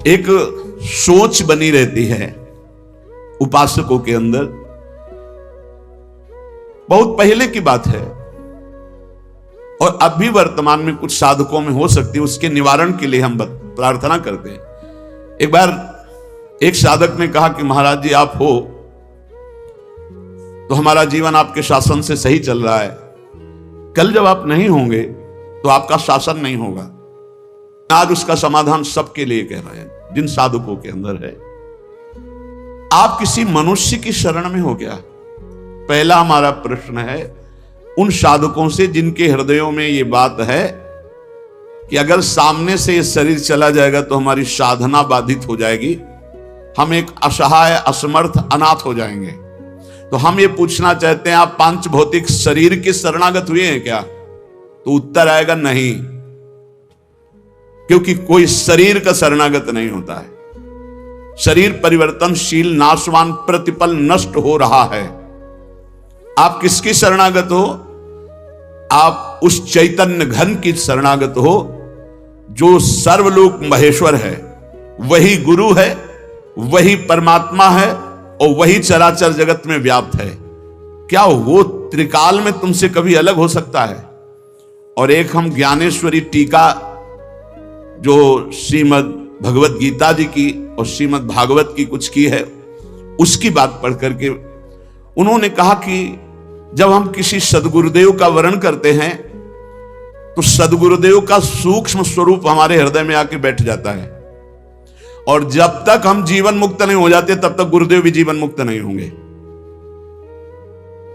एक सोच बनी रहती है उपासकों के अंदर। बहुत पहले की बात है और अब भी वर्तमान में कुछ साधकों में हो सकती है, उसके निवारण के लिए हम प्रार्थना करते हैं। एक बार एक साधक ने कहा कि महाराज जी आप हो तो हमारा जीवन आपके शासन से सही चल रहा है, कल जब आप नहीं होंगे तो आपका शासन नहीं होगा। आज उसका समाधान सबके लिए कह रहे हैं जिन साधकों के अंदर है। आप किसी मनुष्य की शरण में हो गया। पहला हमारा प्रश्न है उन साधकों से जिनके हृदयों में ये बात है कि अगर सामने से ये शरीर चला जाएगा तो हमारी साधना बाधित हो जाएगी, हम एक असहाय असमर्थ अनाथ हो जाएंगे। तो हम ये पूछना चाहते हैं आप पांच भौतिक शरीर के शरणागत हुए हैं क्या? तो उत्तर आएगा नहीं, क्योंकि कोई शरीर का शरणागत नहीं होता है। शरीर परिवर्तनशील, नाशवान, प्रतिपल नष्ट हो रहा है। आप किसकी शरणागत हो? आप उस चैतन्य घन की शरणागत हो जो सर्वलोक महेश्वर है, वही गुरु है, वही परमात्मा है और वही चराचर जगत में व्याप्त है। क्या वो त्रिकाल में तुमसे कभी अलग हो सकता है? और एक हम ज्ञानेश्वरी टीका जो श्रीमद् भगवत गीता जी की और श्रीमद् भागवत की कुछ की है, उसकी बात पढ़ करके उन्होंने कहा कि जब हम किसी सदगुरुदेव का वर्णन करते हैं तो सदगुरुदेव का सूक्ष्म स्वरूप हमारे हृदय में आके बैठ जाता है, और जब तक हम जीवन मुक्त नहीं हो जाते तब तक गुरुदेव भी जीवन मुक्त नहीं होंगे।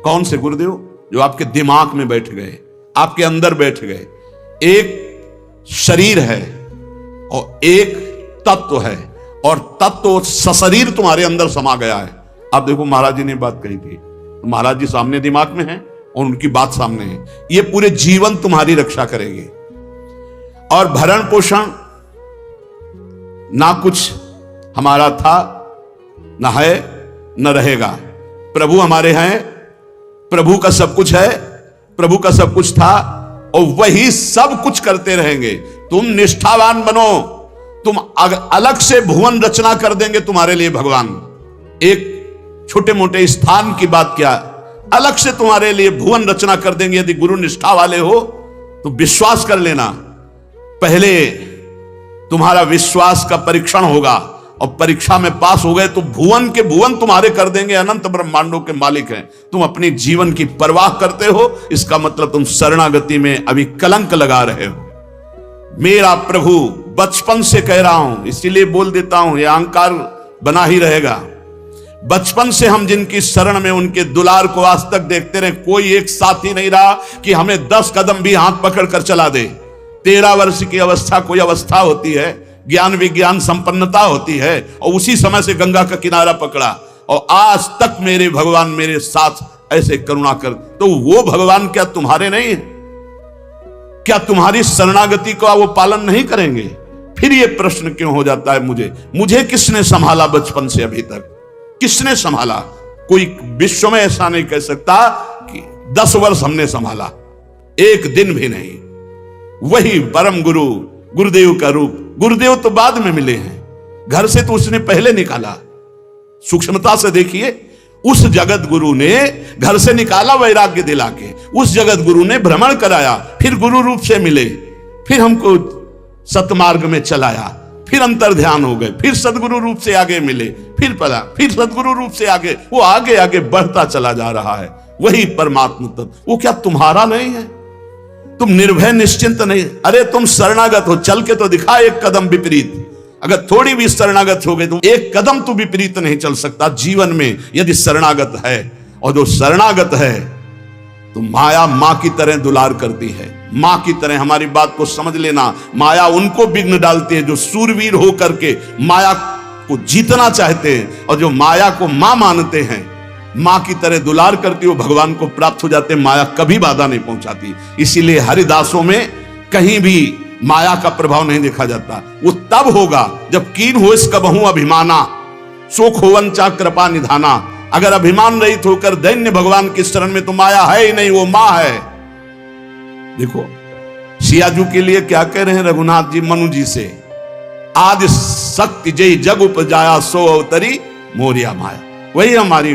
कौन से गुरुदेव? जो आपके दिमाग में बैठ गए, आपके अंदर बैठ गए। एक शरीर है और एक तत्व है, और तत्व सशरीर तुम्हारे अंदर समा गया है। आप देखो महाराज जी ने बात कही थी, तो महाराज जी सामने दिमाग में हैं और उनकी बात सामने है। ये पूरे जीवन तुम्हारी रक्षा करेंगे। और भरण पोषण ना कुछ हमारा था, ना है, न रहेगा। प्रभु हमारे हैं, प्रभु का सब कुछ है, प्रभु का सब कुछ था और वही सब कुछ करते रहेंगे। तुम निष्ठावान बनो, तुम अलग से भुवन रचना कर देंगे तुम्हारे लिए भगवान। एक छोटे मोटे स्थान की बात क्या, अलग से तुम्हारे लिए भुवन रचना कर देंगे। यदि गुरु निष्ठा वाले हो तो विश्वास कर लेना, पहले तुम्हारा विश्वास का परीक्षण होगा और परीक्षा में पास हो गए तो भुवन के भुवन तुम्हारे कर देंगे। अनंत ब्रह्मांडों के मालिक हैं। तुम अपनी जीवन की परवाह करते हो, इसका मतलब तुम शरणागति में अभी कलंक लगा रहे हो। मेरा प्रभु बचपन से कह रहा हूं, इसीलिए बोल देता हूं, यह अहंकार बना ही रहेगा। बचपन से हम जिनकी शरण में उनके दुलार को आज तक देखते रहे, कोई एक साथी नहीं रहा कि हमें 10 कदम भी हाथ पकड़ कर चला दे। 13 वर्ष की अवस्था कोई अवस्था होती है, ज्ञान विज्ञान संपन्नता होती है, और उसी समय से गंगा का किनारा पकड़ा और आज तक मेरे भगवान मेरे साथ ऐसे करुणा कर। तो वो भगवान क्या तुम्हारे नहीं है? क्या तुम्हारी शरणागति का वो पालन नहीं करेंगे? फिर ये प्रश्न क्यों हो जाता है मुझे किसने संभाला बचपन से अभी तक? किसने संभाला? कोई विश्व में ऐसा नहीं कह सकता कि 10 वर्ष हमने संभाला, एक दिन भी नहीं। वही परम गुरु, गुरुदेव का रूप। गुरुदेव तो बाद में मिले हैं, घर से तो उसने पहले निकाला। सूक्ष्मता से देखिए, उस जगत गुरु ने घर से निकाला वैराग्य दिला के, उस जगत गुरु ने भ्रमण कराया, फिर गुरु रूप से मिले, फिर हमको सतमार्ग में चलाया, फिर अंतर ध्यान हो गए, फिर सदगुरु रूप से आगे मिले, फिर पला, फिर सदगुरु रूप से आगे, वो आगे आगे बढ़ता चला जा रहा है। वही परमात्मा तत्व, वो क्या तुम्हारा नहीं है? तुम निर्भय निश्चिंत नहीं? अरे तुम शरणागत हो, चल के तो दिखा एक कदम विपरीत। अगर थोड़ी भी शरणागत हो गए तो एक कदम तो विपरीत नहीं चल सकता जीवन में, यदि शरणागत है। और जो शरणागत है तो माया मां की तरह दुलार करती है, मां की तरह। हमारी बात को समझ लेना, माया उनको विघ्न डालती है जो सूरवीर हो करके माया को जीतना चाहते हैं, और जो माया को मां मानते हैं, मां की तरह दुलार करती हो, भगवान को प्राप्त हो जाते हैं। माया कभी बाधा नहीं पहुंचाती। इसीलिए हरिदासों में कहीं भी माया का प्रभाव नहीं देखा जाता। वो तब होगा जब कीन हो इस कबहू अभिमाना, सो खोवन चा कृपा निधाना। अगर अभिमान रहित होकर दैन्य भगवान की शरण में तो माया है ही नहीं, वो मां है। देखो सियाजू के लिए क्या कह रहे हैं रघुनाथ जी मनु जी से आदि शक्ति जय जग उपजाया सो अवतरी मोरिया माया। वही हमारी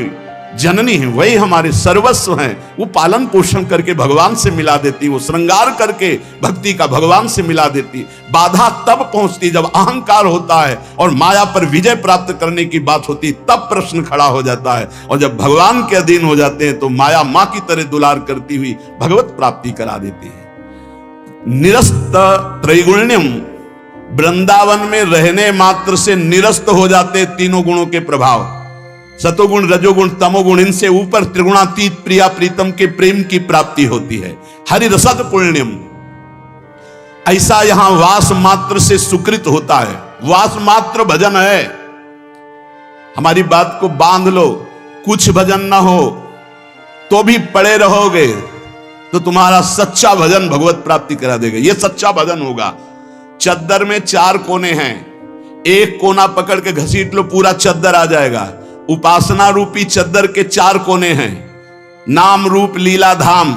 जननी है, वही हमारे सर्वस्व हैं। वो पालन पोषण करके भगवान से मिला देती, वो श्रृंगार करके भक्ति का भगवान से मिला देती। बाधा तब पहुंचती जब अहंकार होता है और माया पर विजय प्राप्त करने की बात होती, तब प्रश्न खड़ा हो जाता है। और जब भगवान के अधीन हो जाते हैं तो माया मां की तरह दुलार करती हुई भगवत प्राप्ति करा देती है। निरस्त त्रैगुण्यम, वृंदावन में रहने मात्र से निरस्त हो जाते तीनों गुणों के प्रभाव, सतोगुण रजोगुण तमोगुण, इनसे ऊपर त्रिगुणातीत प्रिया प्रीतम के प्रेम की प्राप्ति होती है। हरि रसद पुण्यम, ऐसा यहां वास मात्र से सुकृत होता है। वास मात्र भजन है। हमारी बात को बांध लो, कुछ भजन ना हो तो भी पड़े रहोगे तो तुम्हारा सच्चा भजन भगवत प्राप्ति करा देगा। यह सच्चा भजन होगा। चद्दर में 4 कोने हैं, एक कोना पकड़ के घसीट लो, पूरा चद्दर आ जाएगा। उपासना रूपी चद्दर के 4 कोने हैं, नाम रूप लीला धाम।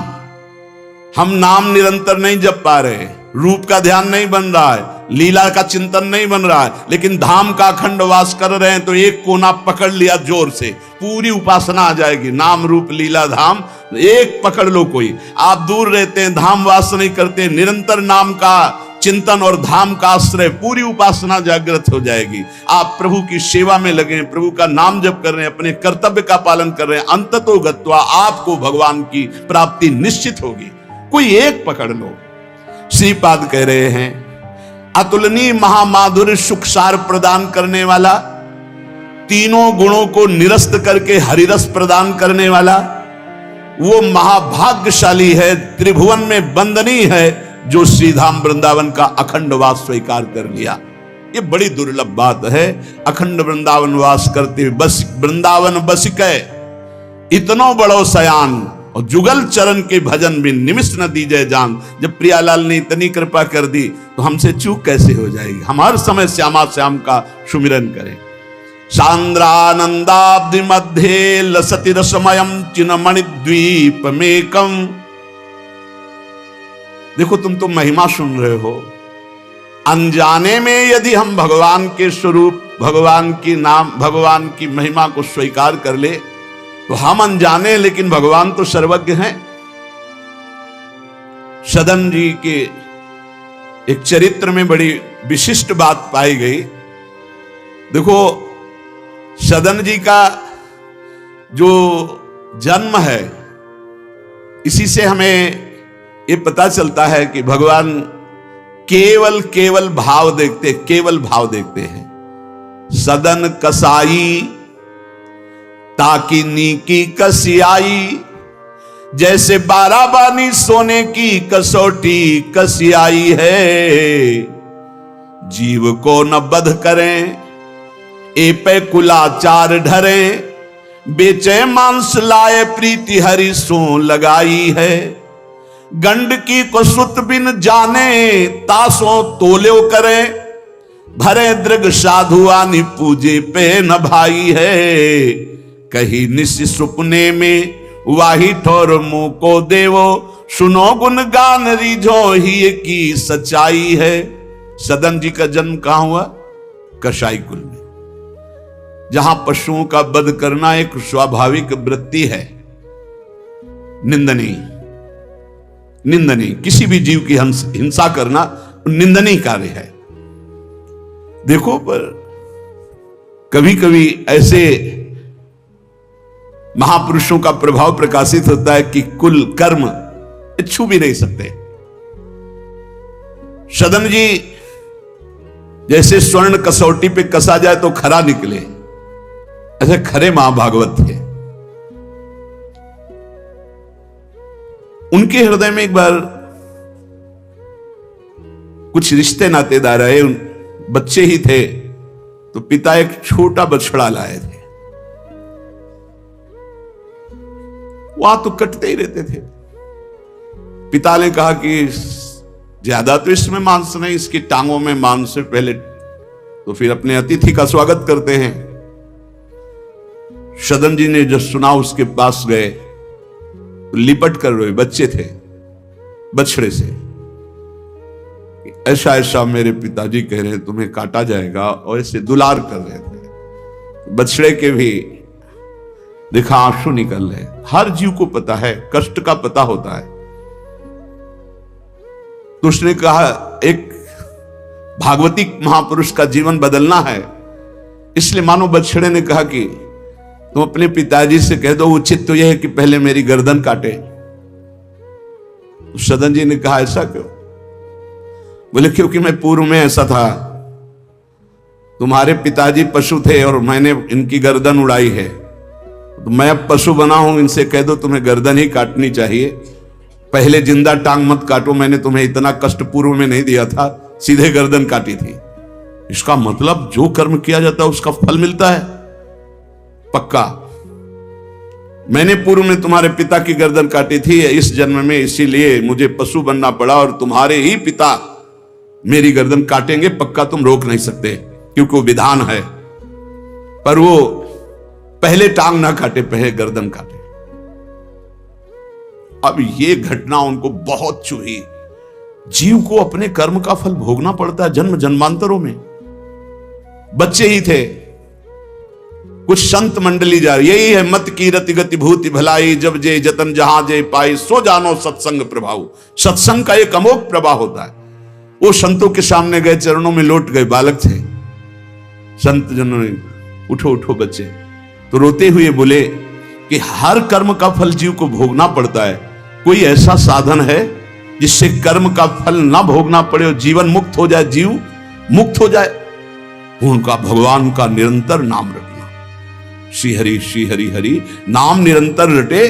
हम नाम निरंतर नहीं जप पा रहे, रूप का ध्यान नहीं बन रहा है, लीला का चिंतन नहीं बन रहा है, लेकिन धाम का अखंड वास कर रहे हैं तो एक कोना पकड़ लिया जोर से, पूरी उपासना आ जाएगी। नाम रूप लीला धाम एक पकड़ लो। कोई आप दूर रहते हैं, धाम वास नहीं करते, निरंतर नाम का चिंतन और धाम का आश्रय, पूरी उपासना जागृत हो जाएगी। आप प्रभु की सेवा में लगे, प्रभु का नाम जप कर रहे हैं, अपने कर्तव्य का पालन कर रहे हैं, अंततो गत्वा आपको भगवान की प्राप्ति निश्चित होगी। कोई एक पकड़ लो। श्रीपाद कह रहे हैं, अतुलनीय महामाधुर्य सुखसार प्रदान करने वाला, तीनों गुणों को निरस्त करके हरिरस प्रदान करने वाला, वो महाभाग्यशाली है, त्रिभुवन में वंदनीय है, जो श्रीधाम वृंदावन का अखंड वास स्वीकार कर लिया। ये बड़ी दुर्लभ बात है। अखंड वृंदावन वास करते हुए बस वृंदावन बसिकै इतनो बड़ो सयान, और जुगल चरण के भजन भी निमिष न दीजय जान। जब प्रियालाल ने इतनी कृपा कर दी तो हमसे चूक कैसे हो जाएगी। हम हर समय श्यामा श्याम का सुमिरन करें। सांद्रानंदाब्धि मध्य लसति रसमयम चिन्मणि द्वीप मेकम। देखो, तुम तो महिमा सुन रहे हो, अनजाने में यदि हम भगवान के स्वरूप, भगवान की नाम, भगवान की महिमा को स्वीकार कर ले तो हम अनजाने, लेकिन भगवान तो सर्वज्ञ हैं। सदन जी के एक चरित्र में बड़ी विशिष्ट बात पाई गई। देखो, सदन जी का जो जन्म है, इसी से हमें ये पता चलता है कि भगवान केवल भाव देखते, केवल भाव देखते हैं। सदन कसाई ताकि नीकी कसियाई, जैसे बाराबानी सोने की कसौटी कसियाई है। जीव को न बध करें ए पे कुलाचार ढरे, बेचे मांस लाए प्रीति हरि सो लगाई है। गंडकी को सुत बिन जाने तासों तोल्यो करे, भरे दृग साधुआनी पूजे पे न भाई है। कही निश सुपने में वाही ठोर मुंह को देवो, सुनो गुण गान रिझो ही की सच्चाई है। सदन जी का जन्म कहां हुआ? कसाई कुल में, जहां पशुओं का वध करना एक स्वाभाविक वृत्ति है, निंदनीय, किसी भी जीव की हिंसा करना निंदनीय कार्य है। देखो, पर कभी कभी ऐसे महापुरुषों का प्रभाव प्रकाशित होता है कि कुल कर्म छू भी नहीं सकते। सदन जी जैसे स्वर्ण कसौटी पे कसा जाए तो खरा निकले, ऐसे खरे महाभागवत थे। उनके हृदय में एक बार कुछ रिश्ते नातेदार आए, बच्चे ही थे, तो पिता एक छोटा बछड़ा लाए थे। वहां तो कटते ही रहते थे। पिता ने कहा कि ज्यादा तो इसमें मांस नहीं, इसकी टांगों में मांस है पहले, तो फिर अपने अतिथि का स्वागत करते हैं। सदन जी ने जब सुना उसके पास गए, लिपट कर रोए, बच्चे थे, बछड़े से, ऐसा ऐसा मेरे पिताजी कह रहे हैं तुम्हें काटा जाएगा, और ऐसे दुलार कर रहे थे। बछड़े के भी देखा आंसू निकल रहे। हर जीव को पता है, कष्ट का पता होता है। तो उसने कहा एक भागवती महापुरुष का जीवन बदलना है, इसलिए मानो बछड़े ने कहा कि तुम अपने पिताजी से कह दो उचित तो यह है कि पहले मेरी गर्दन काटे। तो सदन जी ने कहा ऐसा क्यों? बोले क्योंकि मैं पूर्व में ऐसा था, तुम्हारे पिताजी पशु थे और मैंने इनकी गर्दन उड़ाई है, तो मैं अब पशु बना हूं, इनसे कह दो तुम्हें गर्दन ही काटनी चाहिए, पहले जिंदा टांग मत काटो, मैंने तुम्हें इतना कष्ट पूर्व में नहीं दिया था, सीधे गर्दन काटी थी। इसका मतलब जो कर्म किया जाता है उसका फल मिलता है पक्का। मैंने पूर्व में तुम्हारे पिता की गर्दन काटी थी इस जन्म में, इसीलिए मुझे पशु बनना पड़ा, और तुम्हारे ही पिता मेरी गर्दन काटेंगे पक्का, तुम रोक नहीं सकते क्योंकि वो विधान है। पर वो पहले टांग ना काटे, पहले गर्दन काटे। अब ये घटना उनको बहुत चुभी। जीव को अपने कर्म का फल भोगना पड़ता है जन्म जन्मांतरों में। बच्चे ही थे, कुछ संत मंडली जा रही, यही है मत की रति गति भूति भलाई, जब जे जतन जहां जे पाई, सो जानो सत्संग प्रभाव। सत्संग का एक अमोघ प्रभाव होता है। वो संतों के सामने गए, चरणों में लौट गए, बालक थे। संत जनों ने उठो उठो बच्चे, तो रोते हुए बोले कि हर कर्म का फल जीव को भोगना पड़ता है, कोई ऐसा साधन है जिससे कर्म का फल ना भोगना पड़े और जीवन मुक्त हो जाए, जीव मुक्त हो जाए? उनका भगवान का निरंतर नाम रटना, श्री हरि श्री हरि हरि नाम निरंतर रटे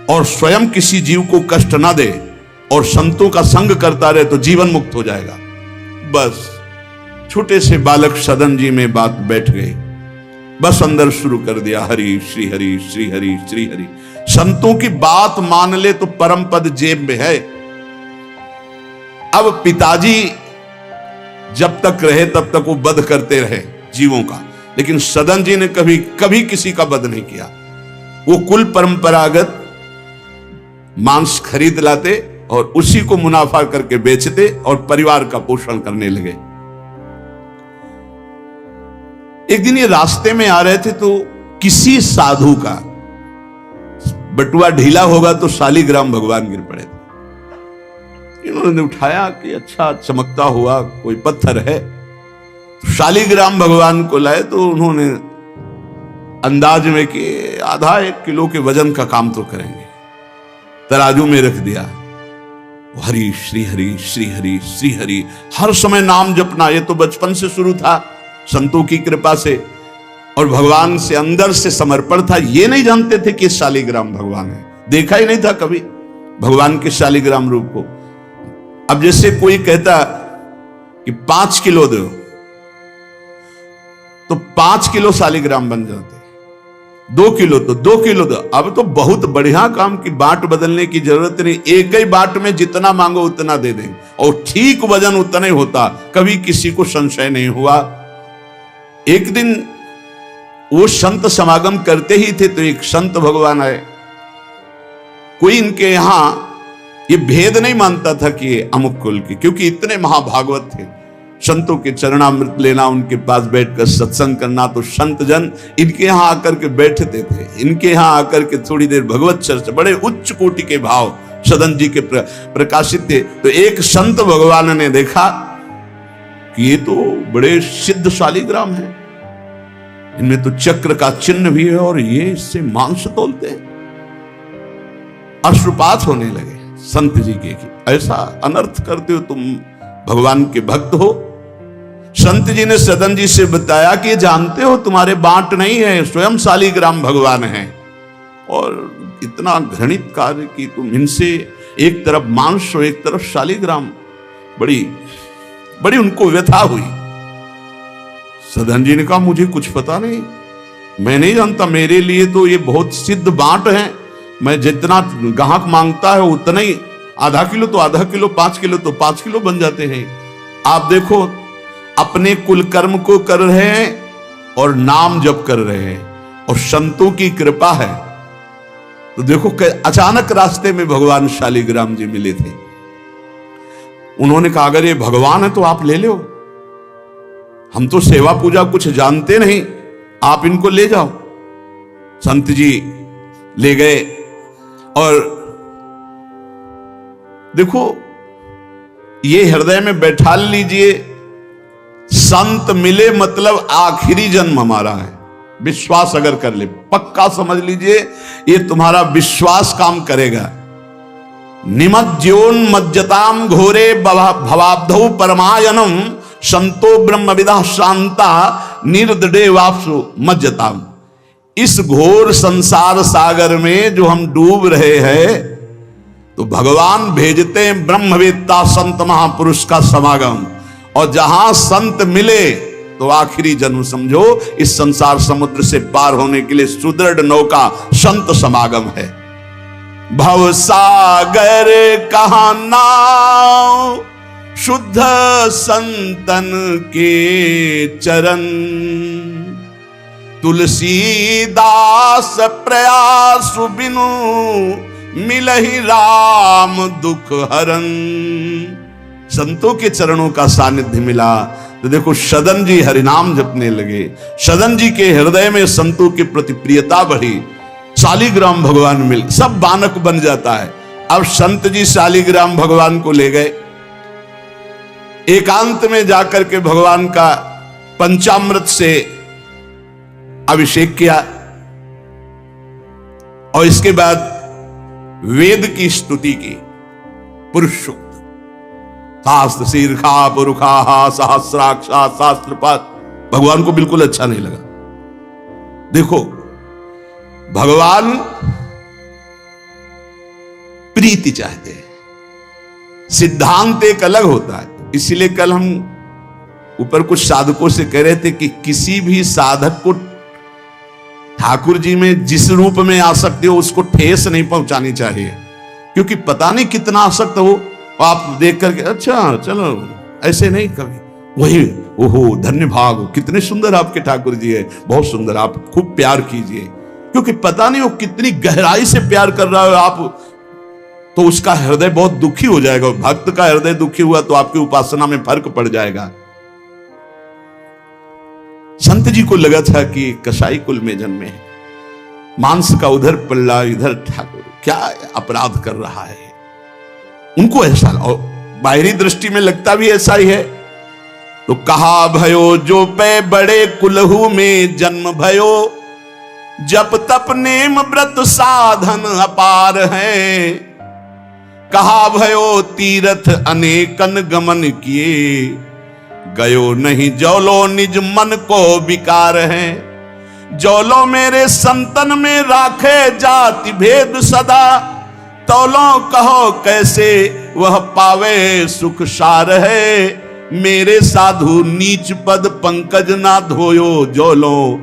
और स्वयं किसी जीव को कष्ट ना दे और संतों का संग करता रहे तो जीवन मुक्त हो जाएगा। बस छोटे से बालक सदन जी में बात बैठ गए, बस अंदर शुरू कर दिया हरि श्री हरि श्री हरि श्री हरि। संतों की बात मान ले तो परम पद जेब में है। अब पिताजी जब तक रहे तब तक वो वध करते रहे जीवों का, लेकिन सदन जी ने कभी कभी किसी का वध नहीं किया। वो कुल परंपरागत मांस खरीद लाते और उसी को मुनाफा करके बेचते और परिवार का पोषण करने लगे। एक दिन ये रास्ते में आ रहे थे तो किसी साधु का बटुआ ढीला होगा तो शालिग्राम भगवान गिर पड़े थे। इन्होंने उठाया कि अच्छा चमकता हुआ कोई पत्थर है, शालिग्राम भगवान को लाए तो उन्होंने अंदाज में कि आधा 1 किलो के वजन का काम तो करेंगे, तराजू में रख दिया। हरि श्री हरि श्री हरि श्री हरि, हर समय नाम जपना, ये तो बचपन से शुरू था संतों की कृपा से, और भगवान से अंदर से समर्पण था। ये नहीं जानते थे कि शालिग्राम भगवान है, देखा ही नहीं था कभी भगवान के शालिग्राम रूप को। अब जैसे कोई कहता कि 5 किलो दो तो 5 किलो शालिग्राम बन जाते, 2 किलो तो 2 किलो दो। अब तो बहुत बढ़िया काम की बाट बदलने की जरूरत नहीं, एक ही बाट में जितना मांगो उतना दे देंगे और ठीक वजन उतना ही होता, कभी किसी को संशय नहीं हुआ। एक दिन वो संत समागम करते ही थे तो एक संत भगवान आए। कोई इनके यहां ये भेद नहीं मानता था कि ये अमुक कुल की, क्योंकि इतने महाभागवत थे। संतों के चरणामृत लेना, उनके पास बैठकर सत्संग करना, तो संत जन इनके यहां आकर के बैठते थे, इनके यहां आकर के थोड़ी देर भगवत चर्चा, बड़े उच्च कोटि के भाव सदन जी के प्रकाशित थे। तो एक संत भगवान ने देखा कि ये तो बड़े सिद्ध शालिग्राम है, इनमें तो चक्र का चिन्ह भी है और ये इससे मांस तोलते हैं। अश्रुपात होने लगे संत जी के कि ऐसा अनर्थ करते हो, तुम भगवान के भक्त हो। संत जी ने सदन जी से बताया कि जानते हो तुम्हारे बांट नहीं है, स्वयं शालिग्राम भगवान है, और इतना घृणित कार्य कि तुम इनसे एक तरफ मांस और एक तरफ शालिग्राम। बड़ी बड़ी उनको व्यथा हुई। सदन जी ने कहा मुझे कुछ पता नहीं, मैं नहीं जानता, मेरे लिए तो ये बहुत सिद्ध बांट है, मैं जितना ग्राहक मांगता है उतना ही, आधा किलो तो आधा किलो, 5 किलो तो 5 किलो बन जाते हैं। आप देखो अपने कुल कर्म को कर रहे हैं और नाम जप कर रहे हैं और संतों की कृपा है। तो देखो अचानक रास्ते में भगवान शालिग्राम जी मिले थे। उन्होंने कहा अगर ये भगवान है तो आप ले लो, हम तो सेवा पूजा कुछ जानते नहीं, आप इनको ले जाओ। संत जी ले गए और देखो ये हृदय में बैठा लीजिए, संत मिले मतलब आखिरी जन्म हमारा है। विश्वास अगर कर ले, पक्का समझ लीजिए ये तुम्हारा विश्वास काम करेगा। निमज्जोन्मज्जताम घोरे भवाब्धौ परमायनम संतो ब्रह्मविदा शांता निर्दृढ़े वापसु मज्जताम। इस घोर संसार सागर में जो हम डूब रहे हैं, तो भगवान भेजते हैं ब्रह्मवेत्ता संत महापुरुष का समागम, और जहां संत मिले तो आखिरी जन्म समझो इस संसार समुद्र से पार होने के लिए सुदृढ़ नौका संत समागम है। भव सागर कहा नाव शुद्ध संतन के चरण, तुलसीदास प्रयास बिनु मिलहि राम दुख हरन। संतों के चरणों का सानिध्य मिला तो देखो सदन जी हरिनाम जपने लगे, सदन जी के हृदय में संतों के प्रति प्रियता बढ़ी, शालिग्राम भगवान मिल, सब बानक बन जाता है। अब संत जी शालिग्राम भगवान को ले गए, एकांत में जाकर के भगवान का पंचामृत से अभिषेक किया, और इसके बाद वेद की स्तुति की, पुरुष सूक्त, शास्त्र शीर्षा पुरुखा सहस्राक्षा शास्त्रपात। भगवान को बिल्कुल अच्छा नहीं लगा। देखो भगवान प्रीति चाहते हैं, सिद्धांत एक अलग होता है। इसीलिए कल हम ऊपर कुछ साधकों से कह रहे थे कि किसी भी साधक को ठाकुर जी में जिस रूप में आसक्ति हो उसको ठेस नहीं पहुंचानी चाहिए, क्योंकि पता नहीं कितना आसक्त हो, आप देख करके अच्छा चलो ऐसे नहीं, कभी वही ओहो धन्य भाग, कितने सुंदर आपके ठाकुर जी है, बहुत सुंदर, आप खूब प्यार कीजिए, क्योंकि पता नहीं वो कितनी गहराई से प्यार कर रहा है आप, तो उसका हृदय बहुत दुखी हो जाएगा। भक्त का हृदय दुखी हुआ तो आपकी उपासना में फर्क पड़ जाएगा। संत जी को लगा था कि कसाई कुल में जन्मे हैं, मांस का उधर पल्ला इधर ठाकुर, क्या अपराध कर रहा है, उनको ऐसा, और बाहरी दृष्टि में लगता भी ऐसा ही है। तो कहा भयो जो पे बड़े कुलहू में जन्म भयो, जप तप नेम व्रत साधन अपार है। कहा भयो तीर्थ अनेकन गमन किए, गयो नहीं जौलो निज मन को विकार है। जौलो मेरे संतन में राखे जाति भेद सदा, तौलो कहो कैसे वह पावे सुख सार है। मेरे साधु नीच पद पंकज ना धोयो, जौलो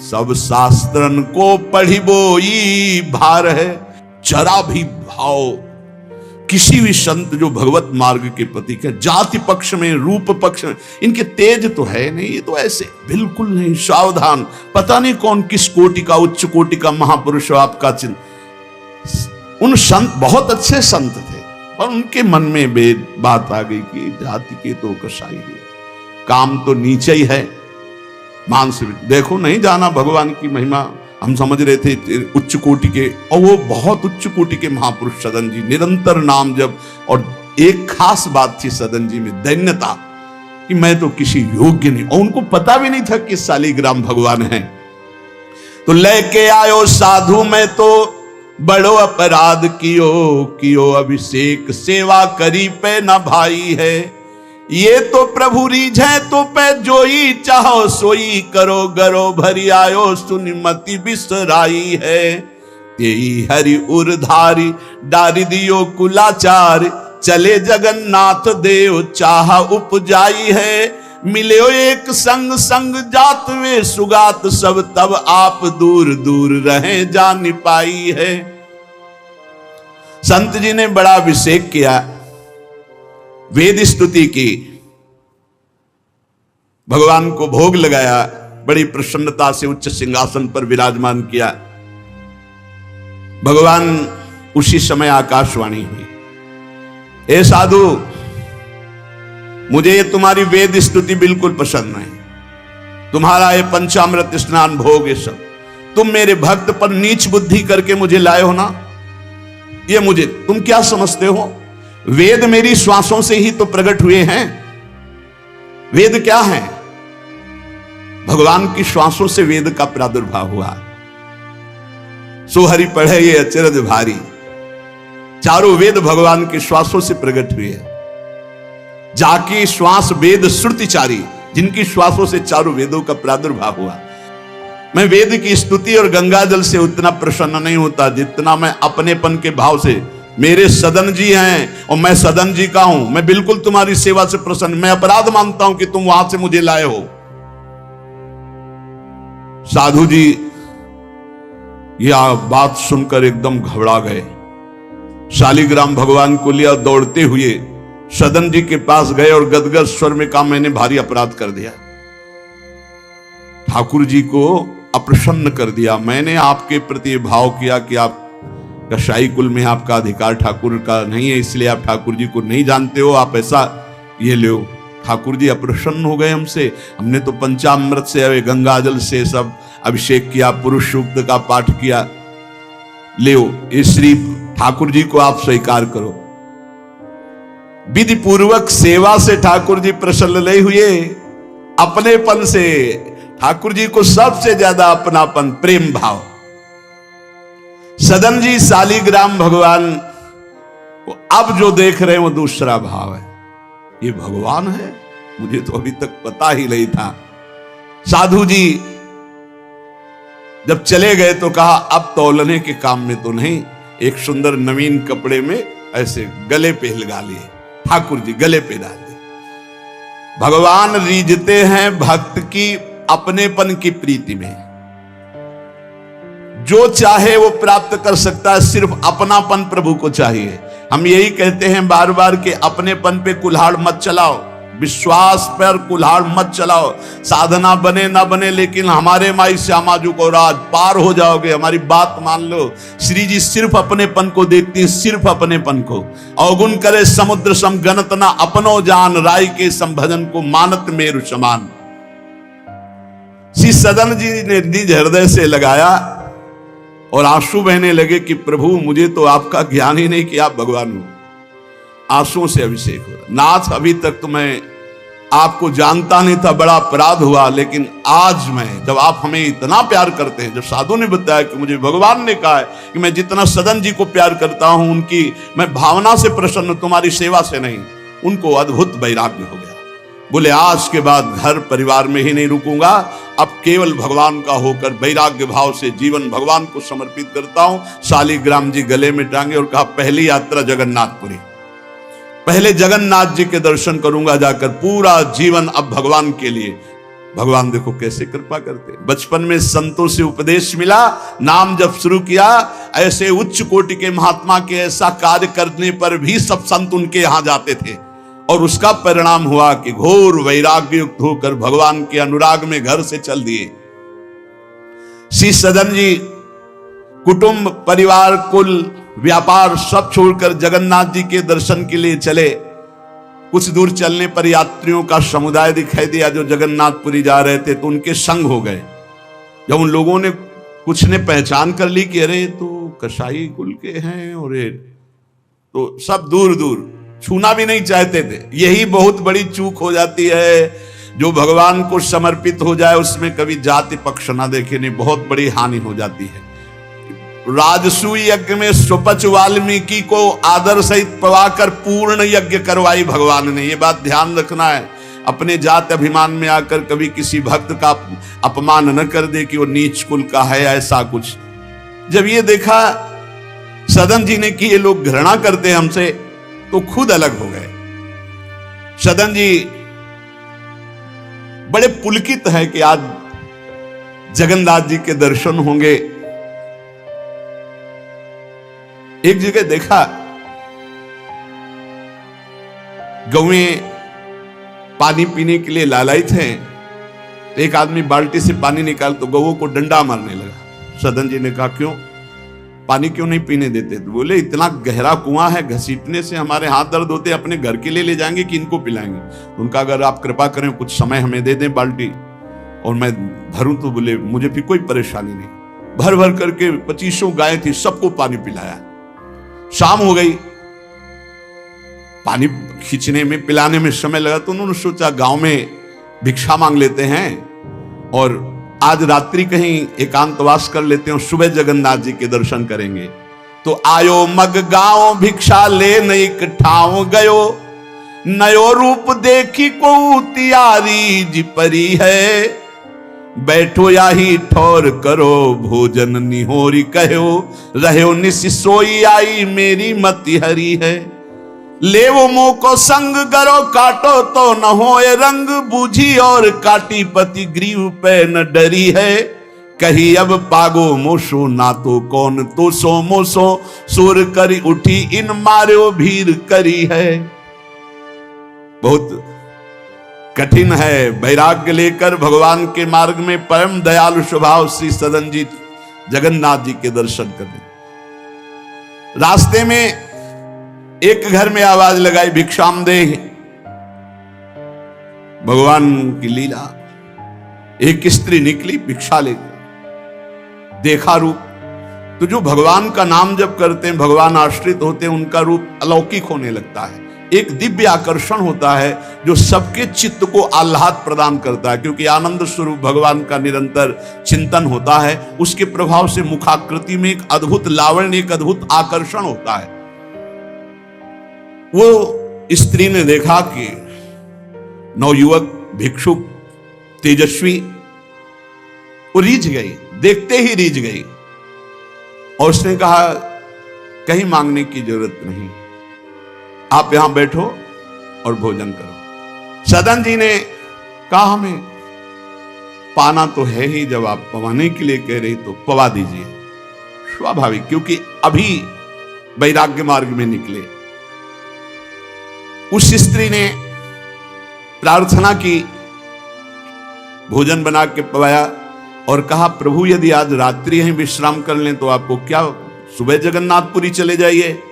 सब शास्त्रन को पढ़िबोई भार है। जरा भी भाव किसी भी संत जो भगवत मार्ग के प्रतीक है, जाति पक्ष में रूप पक्ष में इनके तेज तो है नहीं, ये तो ऐसे बिल्कुल नहीं, सावधान, पता नहीं कौन किस कोटि का उच्च कोटि का महापुरुष आपका चिन्ह। उन संत बहुत अच्छे संत थे, पर उनके मन में बात आ गई कि जाति के तो कसाई है, काम तो नीचे ही है, मांस। देखो नहीं जाना भगवान की महिमा, हम समझ रहे थे उच्च कोटि के, और वो बहुत उच्च कोटि के महापुरुष सदन जी, निरंतर नाम जप। और एक खास बात थी सदन जी में, दैन्यता, कि मैं तो किसी योग्य नहीं, और उनको पता भी नहीं था कि शालिग्राम भगवान है। तो लेके आयो साधु में तो बड़ो अपराध कियो अभिषेक, सेवा करी पे न भाई है। ये तो प्रभु रीझे तो पे जोई चाहो सोई, करो गरो भरी आयो सुनि मति बिसराई है। तेई हरि उरधारी डारी दियो कुलाचार, चले जगन्नाथ देव चाह उपजाई है। मिले एक संग संग जात वे सुगात सब, तब आप दूर दूर रहे जान पाई है। संत जी ने बड़ा अभिषेक किया, वेद स्तुति की, भगवान को भोग लगाया, बड़ी प्रसन्नता से उच्च सिंहासन पर विराजमान किया। भगवान उसी समय आकाशवाणी हुई, ए साधु मुझे ये तुम्हारी वेद स्तुति बिल्कुल पसंद नहीं, तुम्हारा ये पंचामृत स्नान भोग, ये सब तुम मेरे भक्त पर नीच बुद्धि करके मुझे लाए हो ना। ये मुझे तुम क्या समझते हो? वेद मेरी श्वासों से ही तो प्रकट हुए हैं। वेद क्या है? भगवान की श्वासों से वेद का प्रादुर्भाव हुआ। सो हरि पढ़े ये अचरज भारी, चारों वेद भगवान के श्वासों से प्रकट हुए हैं। जाकी श्वास वेद श्रुतिचारी, जिनकी श्वासों से चारों वेदों का प्रादुर्भाव हुआ। मैं वेद की स्तुति और गंगा जल से उतना प्रसन्न नहीं होता जितना मैं अपनेपन के भाव से। मेरे सदन जी हैं और मैं सदन जी का हूं, मैं बिल्कुल तुम्हारी सेवा से प्रसन्न। मैं अपराध मानता हूं कि तुम वहां से मुझे लाए हो। साधु जी यह बात सुनकर एकदम घबरा गए। शालिग्राम भगवान को लिया, दौड़ते हुए सदन जी के पास गए और गदगद स्वर में कहा, मैंने भारी अपराध कर दिया, ठाकुर जी को अप्रसन्न कर दिया। मैंने आपके प्रति भाव किया कि आप कसाई कुल में आपका अधिकार ठाकुर का नहीं है, इसलिए आप ठाकुर जी को नहीं जानते हो, आप ऐसा ये लो। ठाकुर जी अप्रसन्न हो गए हमसे। हमने तो पंचामृत से, गंगा जल से सब अभिषेक किया, पुरुष सूक्त का पाठ किया, ले इस श्री ठाकुर जी को आप स्वीकार करो। विधि पूर्वक सेवा से ठाकुर जी प्रसन्न नहीं हुए, अपनेपन से। ठाकुर जी को सबसे ज्यादा अपनापन, प्रेम भाव। सदन जी शालिग्राम भगवान को अब जो देख रहे हैं वो दूसरा भाव है। ये भगवान है, मुझे तो अभी तक पता ही नहीं था। साधु जी जब चले गए तो कहा, अब तौलने के काम में तो नहीं। एक सुंदर नवीन कपड़े में ऐसे गले पे लगा लिए, ठाकुर जी गले पे डाल दिए। भगवान रीझते हैं भक्त की अपनेपन की प्रीति में। जो चाहे वो प्राप्त कर सकता है, सिर्फ अपनापन प्रभु को चाहिए। हम यही कहते हैं बार बार कि अपनेपन पे कुल्हाड़ मत चलाओ, विश्वास पर कुल्हाड़ मत चलाओ। साधना बने ना बने, लेकिन हमारे माई श्यामा जी को राज पार हो जाओगे। हमारी बात मान लो। श्री जी सिर्फ अपनेपन को देखती हैं, सिर्फ अपनेपन को। अवगुण करे समुद्र सम गणत ना अपनो जान, राय के संभजन को मानत मेरु समान। श्री सदन जी ने निज हृदय से लगाया और आंसू बहने लगे कि प्रभु मुझे तो आपका ज्ञान ही नहीं कि आप भगवान हो। आंसुओं से अभिषेक हो। नाथ अभी तक तो मैं आपको जानता नहीं था, बड़ा अपराध हुआ, लेकिन आज मैं, जब आप हमें इतना प्यार करते हैं, जब साधु ने बताया कि मुझे भगवान ने कहा है कि मैं जितना सदन जी को प्यार करता हूं, उनकी मैं भावना से प्रसन्न, तुम्हारी सेवा से नहीं, उनको अद्भुत वैराग्य हो गया। बोले आज के बाद घर परिवार में ही नहीं रुकूंगा, अब केवल भगवान का होकर वैराग्य भाव से जीवन भगवान को समर्पित करता हूं। शालिग्राम जी गले में टांगे और कहा, पहली यात्रा जगन्नाथपुरी, पहले जगन्नाथ जी के दर्शन करूंगा जाकर, पूरा जीवन अब भगवान के लिए। भगवान देखो कैसे कृपा करते। बचपन में संतों से उपदेश मिला, नाम जब शुरू किया, ऐसे उच्च कोटि के महात्मा के ऐसा कार्य करने पर भी सब संत उनके यहां जाते थे, और उसका परिणाम हुआ कि घोर वैराग्य युक्त होकर भगवान के अनुराग में घर से चल दिए। श्री सदन जी कुटुंब, परिवार, कुल, व्यापार सब छोड़कर जगन्नाथ जी के दर्शन के लिए चले। कुछ दूर चलने पर यात्रियों का समुदाय दिखाई दिया जो जगन्नाथपुरी जा रहे थे, तो उनके संग हो गए। जब उन लोगों ने, कुछ ने पहचान कर ली कि अरे तो कसाई कुल के हैं, और तो सब दूर दूर छूना भी नहीं चाहते थे। यही बहुत बड़ी चूक हो जाती है। जो भगवान को समर्पित हो जाए उसमें कभी जाति पक्ष ना देखे, नहीं, बहुत बड़ी हानि हो जाती है। राजसूय यज्ञ में सुपच वाल्मीकि को आदर सहित पवाकर पूर्ण यज्ञ करवाई भगवान ने। ये बात ध्यान रखना है। अपने जात अभिमान में आकर कभी किसी भक्त का अपमान न कर दे कि वो नीच कुल का है, ऐसा कुछ। जब ये देखा सदन जी ने कि ये लोग घृणा करते हमसे, तो खुद अलग हो गए। सदन जी बड़े पुलकित है कि आज जगन्नाथ जी के दर्शन होंगे। एक जगह देखा, गौएं पानी पीने के लिए लालायित हैं। एक आदमी बाल्टी से पानी निकाल तो गौओं को डंडा मारने लगा। सदन जी ने कहा क्यों? पानी क्यों नहीं पीने देते? तो बोले इतना गहरा कुआं है, घसीटने से हमारे हाथ दर्द होते, अपने घर के लिए ले जाएंगे कि इनको पिलाएंगे? उनका अगर आप कृपा करें कुछ समय हमें दे दें बाल्टी और मैं भरूं, तो बोले मुझे भी कोई परेशानी नहीं। भर भर करके 2500 गाय थी, सबको पानी पिलाया। शाम हो गई, पानी खींचने में पिलाने में समय लगा, तो उन्होंने सोचा गांव में भिक्षा मांग लेते हैं और आज रात्रि कहीं एकांतवास कर लेते हैं और सुबह जगन्नाथ जी के दर्शन करेंगे। तो आयो मग गांव भिक्षा ले नई ठाव गयो, नयो रूप देखी को तियारी जी परी है, बैठो या ही ठौर करो भोजन निहोरी कहो, रहो निस सोई आई मेरी मति हरी है, ले वो मुंह को संग गरो काटो तो न होए रंग, बूझी और काटी पति ग्रीव पे न डरी है, कही अब पागो मोसो ना तो कौन तो सो मोसो, सुर करी उठी इन मारो भीर करी है। बहुत कठिन है वैराग्य लेकर भगवान के मार्ग में परम दयालु स्वभाव श्री सदन जी जगन्नाथ जी के दर्शन करने। रास्ते में एक घर में आवाज लगाई भिक्षाम दे, भगवान की लीला। एक स्त्री निकली भिक्षा लेकर, देखा रूप तो जो भगवान का नाम जब करते हैं, भगवान आश्रित होते हैं, उनका रूप अलौकिक होने लगता है। एक दिव्य आकर्षण होता है जो सबके चित्त को आह्लाद प्रदान करता है, क्योंकि आनंद स्वरूप भगवान का निरंतर चिंतन होता है। उसके प्रभाव से मुखाकृति में एक अद्भुत लावण्य, एक अद्भुत आकर्षण होता है। वो स्त्री ने देखा कि नवयुवक भिक्षुक तेजस्वी, वो रीझ गई, देखते ही रीझ गई और उसने कहा कहीं मांगने की जरूरत नहीं, आप यहां बैठो और भोजन करो। सदन जी ने कहा हमें पाना तो है ही, जब आप पवाने के लिए कह रही तो पवा दीजिए। स्वाभाविक, क्योंकि अभी वैराग्य मार्ग में निकले। उस स्त्री ने प्रार्थना की, भोजन बना के पवाया और कहा प्रभु यदि आज रात्रि यहीं विश्राम कर लें तो आपको क्या, सुबह जगन्नाथपुरी चले जाइए।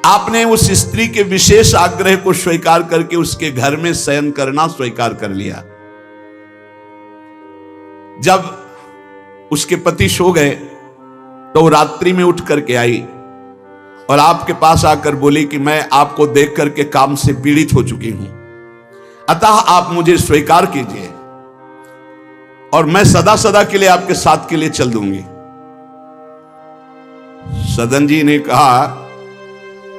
आपने उस स्त्री के विशेष आग्रह को स्वीकार करके उसके घर में शयन करना स्वीकार कर लिया। जब उसके पति सो गए तो रात्रि में उठ करके आई और आपके पास आकर बोली कि मैं आपको देख करके काम से पीड़ित हो चुकी हूं, अतः आप मुझे स्वीकार कीजिए और मैं सदा सदा के लिए आपके साथ के लिए चल दूंगी। सदन जी ने कहा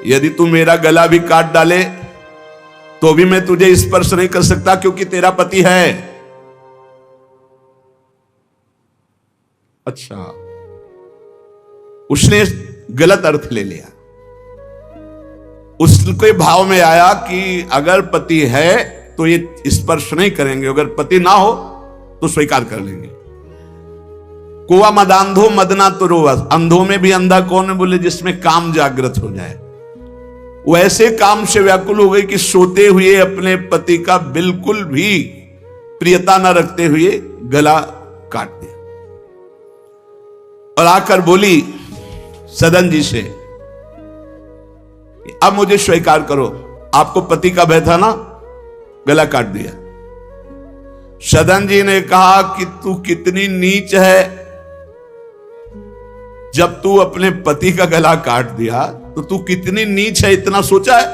यदि तू मेरा गला भी काट डाले तो भी मैं तुझे स्पर्श नहीं कर सकता, क्योंकि तेरा पति है। अच्छा, उसने गलत अर्थ ले लिया। उसके भाव में आया कि अगर पति है तो ये स्पर्श नहीं करेंगे, अगर पति ना हो तो स्वीकार कर लेंगे। कुआ मदांधो मदना तो रोवा, अंधों में भी अंधा कौन है? बोले जिसमें काम जागृत हो जाए। वो ऐसे काम से व्याकुल हो गई कि सोते हुए अपने पति का बिल्कुल भी प्रियता न रखते हुए गला काट दिया और आकर बोली सदन जी से, अब मुझे स्वीकार करो, आपको पति का भय था ना, गला काट दिया। सदन जी ने कहा कि तू कितनी नीच है, जब तू अपने पति का गला काट दिया तो तू कितनी नीच है, इतना सोचा है?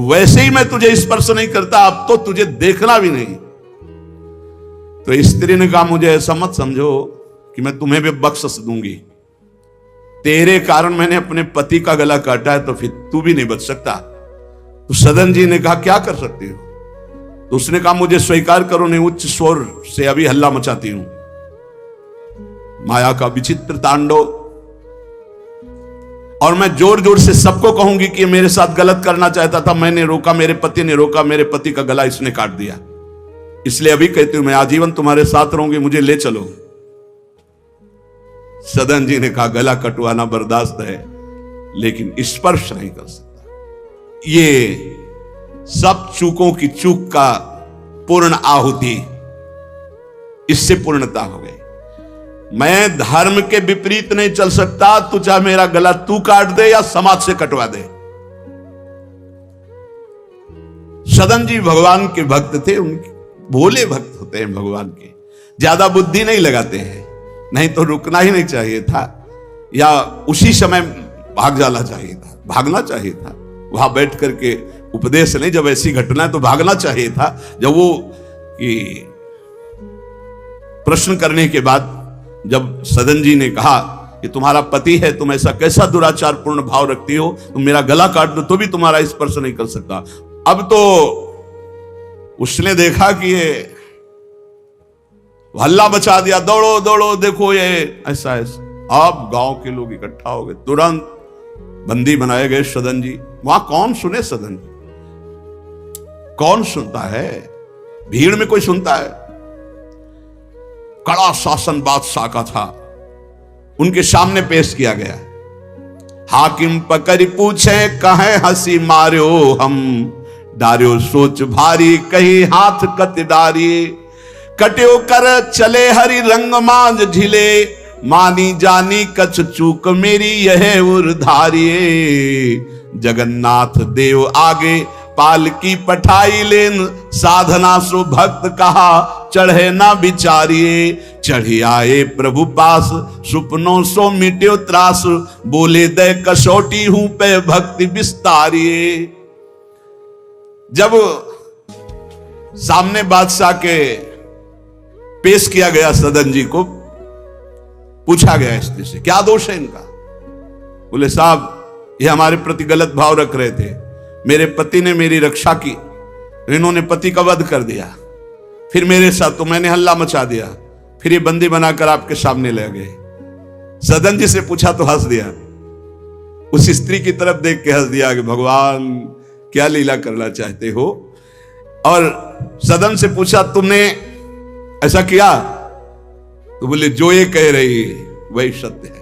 वैसे ही मैं तुझे स्पर्श नहीं करता, अब तो तुझे देखना भी नहीं। तो स्त्री ने कहा मुझे ऐसा मत समझो कि मैं तुम्हें भी बख्श दूंगी, तेरे कारण मैंने अपने पति का गला काटा है तो फिर तू भी नहीं बच सकता। तो सदन जी ने कहा क्या कर सकती हो? तो उसने कहा मुझे स्वीकार करो, नहीं उच्च स्वर से अभी हल्ला मचाती हूं। माया का विचित्र तांडव, और मैं जोर जोर से सबको कहूंगी कि मेरे साथ गलत करना चाहता था, मैंने रोका, मेरे पति ने रोका, मेरे पति का गला इसने काट दिया, इसलिए अभी कहती हूं मैं आजीवन तुम्हारे साथ रहूंगी, मुझे ले चलो। सदन जी ने कहा गला कटवाना बर्दाश्त है लेकिन स्पर्श नहीं कर सकता। ये सब चूकों की चूक का पूर्ण आहुति, इससे पूर्णता हो गई। मैं धर्म के विपरीत नहीं चल सकता, तू चाहे मेरा गला तू काट दे या समाज से कटवा दे। सदन जी भगवान के भक्त थे, उनके भोले भक्त होते हैं भगवान के, ज्यादा बुद्धि नहीं लगाते हैं। नहीं तो रुकना ही नहीं चाहिए था, या उसी समय भाग जाना चाहिए था, भागना चाहिए था। वहां बैठ करके उपदेश नहीं, जब ऐसी घटना है तो भागना चाहिए था। जब वो कि प्रश्न करने के बाद जब सदन जी ने कहा कि तुम्हारा पति है, तुम ऐसा कैसा दुराचार पूर्ण भाव रखती हो, तुम मेरा गला काट दो तो भी तुम्हारा स्पर्श नहीं कर सकता। अब तो उसने देखा कि ये हल्ला मचा दिया, दौड़ो दौड़ो देखो ये ऐसा ऐसा। अब गांव के लोग इकट्ठा हो गए, तुरंत बंदी बनाए गए सदन जी। वहां कौन सुने सदन जी, कौन सुनता है, भीड़ में कोई सुनता है। कड़ा शासन बादशाह का था, उनके सामने पेश किया गया। हाकिम पकड़ पूछे कहे हंसी मार्यो हम, डार्यो सोच भारी कही हाथ कत डारी। कट्यो कर चले हरि रंग मांझ ढिले, मानी जानी कछ चूक मेरी यह उर्धारिये। जगन्नाथ देव आगे पालकी पठाई लेन, साधना सो भक्त कहा चढ़े ना विचारिये। चढ़ी आए प्रभु पास सुपनों सो मिट्यो त्रास, बोले दे कसौटी हूं पे भक्ति विस्तारिये। जब सामने बादशाह के पेश किया गया सदन जी को, पूछा गया स्त्री से क्या दोष है इनका। बोले साहब ये हमारे प्रति गलत भाव रख रहे थे, मेरे पति ने मेरी रक्षा की, इन्होंने पति का वध कर दिया, फिर मेरे साथ तो मैंने हल्ला मचा दिया, फिर ये बंदी बनाकर आपके सामने ले गए। सदन जी से पूछा तो हंस दिया, उस स्त्री की तरफ देख के हंस दिया कि भगवान क्या लीला करना चाहते हो। और सदन से पूछा तुमने ऐसा किया, तो बोले जो ये कह रही है वही सत्य है।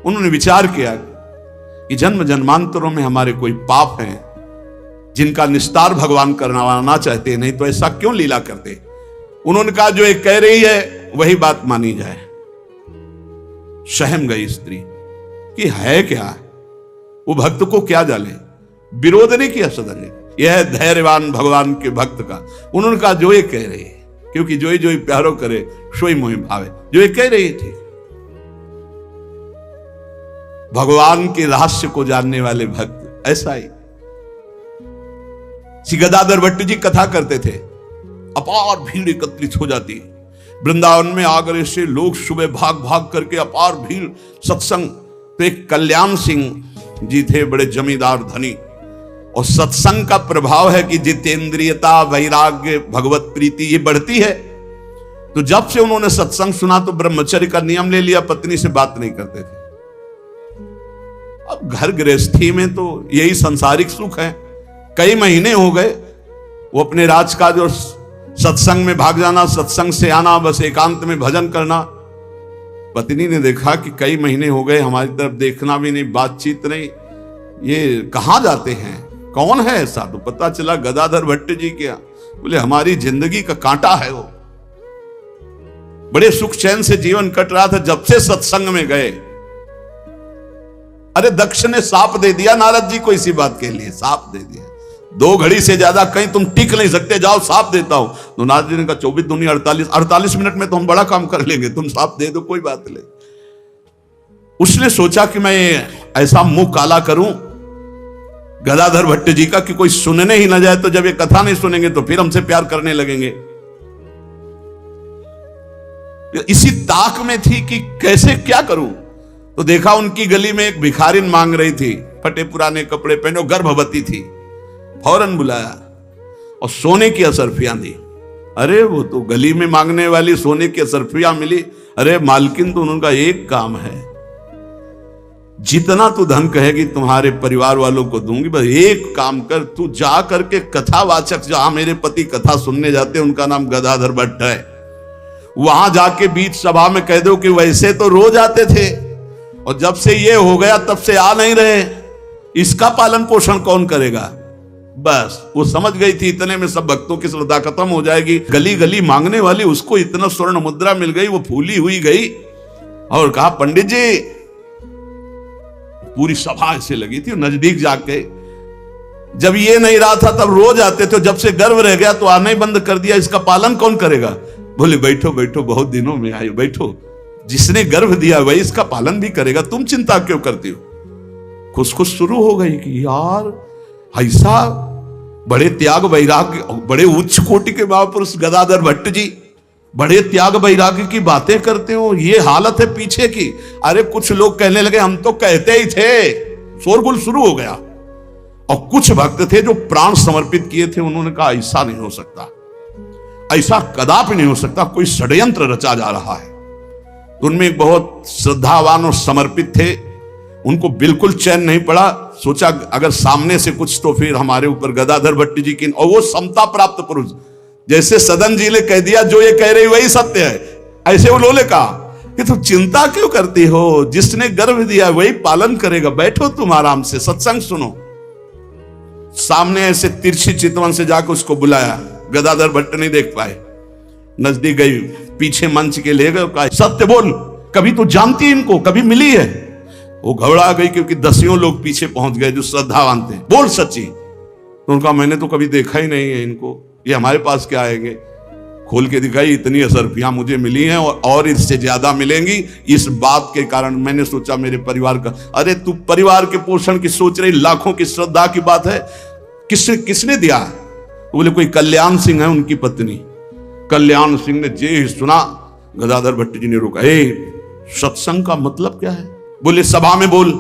उन्होंने विचार किया कि जन्म जन्मांतरों में हमारे कोई पाप हैं जिनका निस्तार भगवान करवाना चाहते, नहीं तो ऐसा क्यों लीला करते। उन्होंने कहा जो ये कह रही है वही बात मानी जाए। सहम गई स्त्री कि है क्या, वो भक्त को क्या जाने, विरोध नहीं किया सदन ने। यह धैर्यवान भगवान के भक्त का। उन्होंने कहा जो ये कह रही है, क्योंकि जो ही प्यारो करे सोई मोहि भावे, जो ये कह रही थी। भगवान के रहस्य को जानने वाले भक्त ऐसा ही। श्री गदाधर भट्ट जी कथा करते थे, अपार भीड़ एकत्रित हो जाती, वृंदावन में आगरे से लोग सुबह भाग भाग करके अपार भीड़ सत्संग। तो एक कल्याण सिंह जी थे, बड़े जमींदार धनी, और सत्संग का प्रभाव है कि जितेंद्रियता वैराग्य भगवत प्रीति ये बढ़ती है। तो जब से उन्होंने सत्संग सुना तो ब्रह्मचर्य का नियम ले लिया, पत्नी से बात नहीं करते थे। अब घर गृहस्थी में तो यही संसारिक सुख है। कई महीने हो गए वो अपने राजकाज और सत्संग में भाग जाना, सत्संग से आना, बस एकांत में भजन करना। पत्नी ने देखा कि कई महीने हो गए, हमारी तरफ देखना भी नहीं, बातचीत नहीं, ये कहां जाते हैं, कौन है ऐसा। तो पता चला गदाधर भट्ट जी क्या। बोले हमारी जिंदगी का कांटा है वो, बड़े सुख चैन से जीवन कट रहा था, जब से सत्संग में गए। अरे दक्ष ने साप दे दिया नारद जी को इसी बात के लिए, साप दे दिया। 2 घड़ी से ज्यादा कहीं तुम टिक नहीं सकते, जाओ साप देता हूं। तो नारद जी ने कहा 24 दूनी 48 मिनट में तो हम बड़ा काम कर लेंगे, तुम साप दे दो कोई बात नहीं। उसने सोचा कि मैं ऐसा मुंह काला करूं गदाधर भट्ट जी का कि कोई सुनने ही ना जाए, तो जब ये कथा नहीं सुनेंगे तो फिर हमसे प्यार करने लगेंगे। इसी ताक में थी कि कैसे क्या करूं। तो देखा उनकी गली में एक भिखारिन मांग रही थी, फटे पुराने कपड़े पहने, गर्भवती थी। फौरन बुलाया और सोने की असरफियां दी। अरे वो तो गली में मांगने वाली सोने की असरफियां मिली। अरे मालकिन तो उनका एक काम है, जितना तू धन कहेगी तुम्हारे परिवार वालों को दूंगी, बस एक काम कर, तू जा करके कथावाचक, जहां मेरे पति कथा सुनने जाते हैं उनका नाम गदाधर भट्ट है, वहां जाके बीच सभा में कह दो कि वैसे तो रोज आते थे और जब से ये हो गया तब से आ नहीं रहे, इसका पालन पोषण कौन करेगा। बस वो समझ गई थी इतने में सब भक्तों की श्रद्धा खत्म हो जाएगी। गली गली मांगने वाली उसको इतना स्वर्ण मुद्रा मिल गई, वो फूली हुई गई और कहा पंडित जी, पूरी सभा ऐसे लगी थी, नजदीक जाके जब ये नहीं रहा था तब रोज आते थे, जब से गर्व रह गया तो आना ही बंद कर दिया, इसका पालन कौन करेगा? बोले बैठो बैठो, बहुत दिनों में आए, बैठो, जिसने गर्भ दिया वही इसका पालन भी करेगा, तुम चिंता क्यों करती हो? खुश खुश शुरू हो गई कि यार ऐसा बड़े त्याग वैराग्य, बड़े उच्च कोटि के महापुरुष गदाधर भट्ट जी बड़े त्याग वैराग्य की बातें करते हो, ये हालत है पीछे की। अरे कुछ लोग कहने लगे हम तो कहते ही थे, शोरगुल शुरू हो गया। और कुछ भक्त थे जो प्राण समर्पित किए थे, उन्होंने कहा ऐसा नहीं हो सकता, ऐसा कदापि नहीं हो सकता, कोई षड्यंत्र रचा जा रहा है। तो उनमें एक बहुत श्रद्धावान और समर्पित थे, उनको बिल्कुल चैन नहीं पड़ा। सोचा अगर सामने से कुछ तो फिर हमारे ऊपर गदाधर भट्ट जी की, और वो समता प्राप्त पुरुष, जैसे सदन जी ने कह दिया जो ये कह रही वही सत्य है, ऐसे उन्होंने कहा कि तुम चिंता क्यों करती हो, जिसने गर्भ दिया वही पालन करेगा, बैठो तुम आराम से सत्संग सुनो। सामने ऐसे तिरछी चितवन से जाकर उसको बुलाया, गदाधर भट्ट नहीं देख पाए, नजदीक गई, पीछे मंच के ले गए, कहा सत्य बोल, कभी तो जानती इनको, कभी मिली है? वो घबरा गई क्योंकि दसियों लोग पीछे पहुंच गए जो श्रद्धावान थे। बोल सच्ची। तो उनका मैंने तो कभी देखा ही नहीं है इनको, ये हमारे पास क्या आएंगे? खोल के दिखाई, इतनी असरफियां मुझे मिली हैं और इससे ज्यादा मिलेंगी। इस बात के कारण मैंने सोचा मेरे परिवार का, अरे तू परिवार के पोषण की सोच रही, लाखों की श्रद्धा की बात है, किसने दिया? तो बोले कोई कल्याण सिंह है उनकी पत्नी। कल्याण सिंह ने जे सुना, गदाधर भट्ट जी ने रोका, सत्संग का मतलब क्या है? बोले सभा में बोल।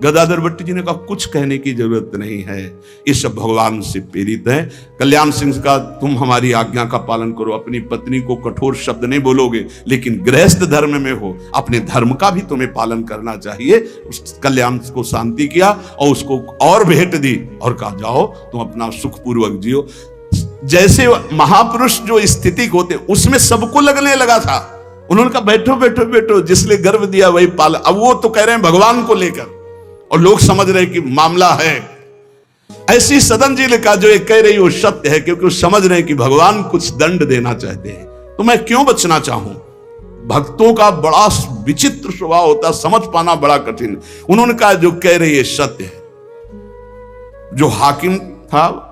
गदाधर भट्ट जी ने कहा कुछ कहने की जरूरत नहीं है, ये सब भगवान से प्रेरित है। कल्याण सिंह का तुम हमारी आज्ञा का पालन करो, अपनी पत्नी को कठोर शब्द नहीं बोलोगे, लेकिन गृहस्थ धर्म में हो, अपने धर्म का भी तुम्हें पालन करना चाहिए। उस कल्याण को शांति किया और उसको और भेंट दी और कहा जाओ तुम अपना सुखपूर्वक जियो। जैसे महापुरुष जो स्थिति होते उसमें सबको लगने लगा था। उन्होंने कहा बैठो बैठो बैठो, जिसने गर्भ दिया वही पाल। अब वो तो कह रहे हैं भगवान को लेकर, और लोग समझ रहे हैं कि मामला है। ऐसी सदन जी ने कहा जो ये कह रही वो सत्य है, क्योंकि वो समझ रहे हैं कि भगवान कुछ दंड देना चाहते हैं, तो मैं क्यों बचना चाहूं? भक्तों का बड़ा विचित्र स्वभाव होता, समझ पाना बड़ा कठिन। उन्होंने कहा जो कह रही है सत्य है। जो हाकिम था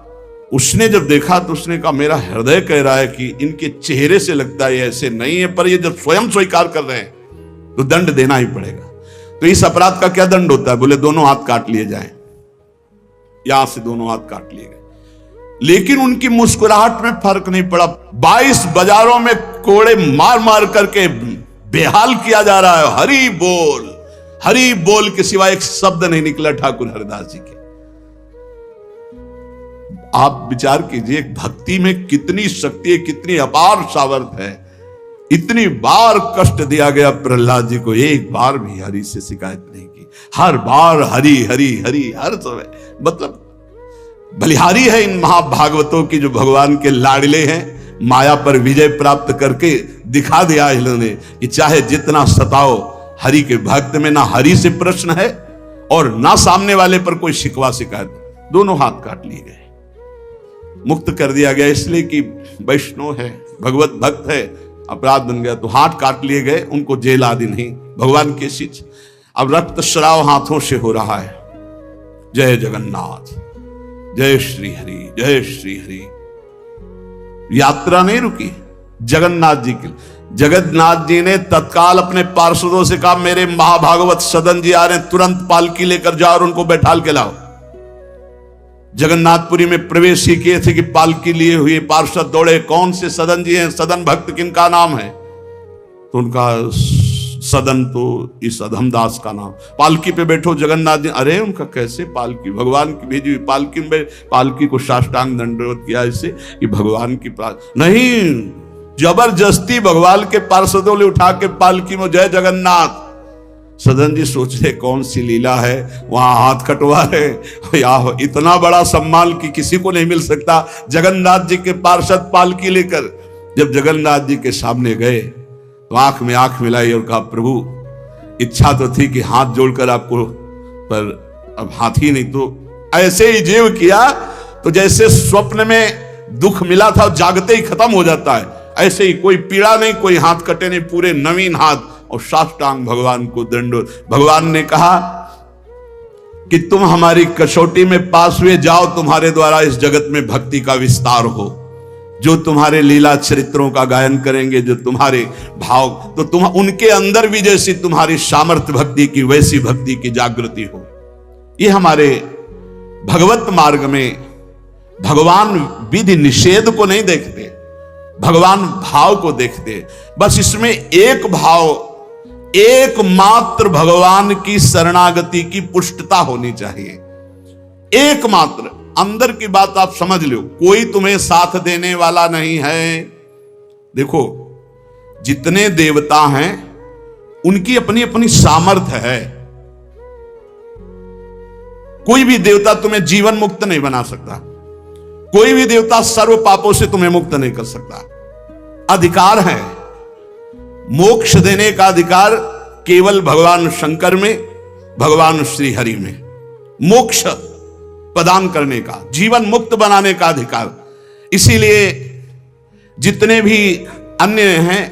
उसने जब देखा तो उसने कहा मेरा हृदय कह रहा है कि इनके चेहरे से लगता है ऐसे नहीं है, पर ये जब स्वयं स्वीकार कर रहे हैं तो दंड देना ही पड़ेगा। तो इस अपराध का क्या दंड होता है? बोले दोनों हाथ काट लिए जाएं। यहां से दोनों हाथ काट लिए गए, लेकिन उनकी मुस्कुराहट में फर्क नहीं पड़ा। 22 बाजारों में कोड़े मार मार करके बेहाल किया जा रहा है। हरि बोल के सिवाय एक शब्द नहीं निकला ठाकुर हरिदास जी के। आप विचार कीजिए भक्ति में कितनी शक्ति है, कितनी अपार सामर्थ है। इतनी बार कष्ट दिया गया प्रहलाद जी को, एक बार भी हरि से शिकायत नहीं की। हर बार हरि हरि हरि, हर समय मतलब बलिहारी है इन महाभागवतों की जो भगवान के लाडले हैं। माया पर विजय प्राप्त करके दिखा दिया इन्होंने कि चाहे जितना सताओ, हरि के भक्त में ना हरि से प्रश्न है और ना सामने वाले पर कोई शिकवा शिकायत। दोनों हाथ काट लिए गए, मुक्त कर दिया गया, इसलिए कि वैष्णव है, भगवत भक्त है। अपराध बन गया तो हाथ काट लिए गए, उनको जेल आदि नहीं, भगवान के चीज। अब रक्त श्राव हाथों से हो रहा है। जय जगन्नाथ, जय श्री हरि, जय श्री हरि। यात्रा नहीं रुकी जगन्नाथ जी की। जगन्नाथ जी ने तत्काल अपने पार्षदों से कहा मेरे महाभागवत सदन जी आ रहे हैं, तुरंत पालकी लेकर जाओ और उनको बैठाल के लाओ। जगन्नाथपुरी में प्रवेश ही किए थे कि पालकी लिए हुए पार्षद दौड़े, कौन से सदन जी हैं, सदन भक्त किनका नाम है? तो उनका सदन तो इस अधमदास का नाम। पालकी पे बैठो जगन्नाथ जी। अरे उनका कैसे पालकी, भगवान की भेजी हुई पालकी में। पालकी को साष्टांग दंडवत किया ऐसे कि भगवान की नहीं, जबरदस्ती भगवान के पार्षदों ने उठा के पालकी में जय जगन्नाथ। सदन जी सोच रहे कौन सी लीला है, वहां हाथ कटवा रहे। या इतना बड़ा सम्मान कि किसी को नहीं मिल सकता। जगन्नाथ जी के पार्षद पालकी लेकर जब जगन्नाथ जी के सामने गए तो आंख में आंख मिलाई और कहा प्रभु इच्छा तो थी कि हाथ जोड़कर आपको, पर अब हाथ ही नहीं, तो ऐसे ही जीव किया तो जैसे स्वप्न में दुख मिला था जागते ही खत्म हो जाता है, ऐसे ही कोई पीड़ा नहीं, कोई हाथ कटे नहीं, पूरे नवीन हाथ और साष्टांग भगवान को दंडोत। भगवान ने कहा कि तुम हमारी कसौटी में पास हुए, जाओ तुम्हारे द्वारा इस जगत में भक्ति का विस्तार हो। जो तुम्हारे लीला चरित्रों का गायन करेंगे, जो तुम्हारे भाव, तो तुम उनके अंदर भी जैसी तुम्हारी सामर्थ्य भक्ति की वैसी भक्ति की जागृति हो। ये हमारे भगवत मार्ग में भगवान विधि निषेध को नहीं देखते, भगवान भाव को देखते। बस इसमें एक भाव, एकमात्र भगवान की शरणागति की पुष्टता होनी चाहिए। एकमात्र अंदर की बात आप समझ लो, कोई तुम्हें साथ देने वाला नहीं है। देखो जितने देवता हैं उनकी अपनी अपनी सामर्थ्य है। कोई भी देवता तुम्हें जीवन मुक्त नहीं बना सकता, कोई भी देवता सर्व पापों से तुम्हें मुक्त नहीं कर सकता। अधिकार है, मोक्ष देने का अधिकार केवल भगवान शंकर में, भगवान श्री हरि में, मोक्ष प्रदान करने का, जीवन मुक्त बनाने का अधिकार। इसीलिए जितने भी अन्य हैं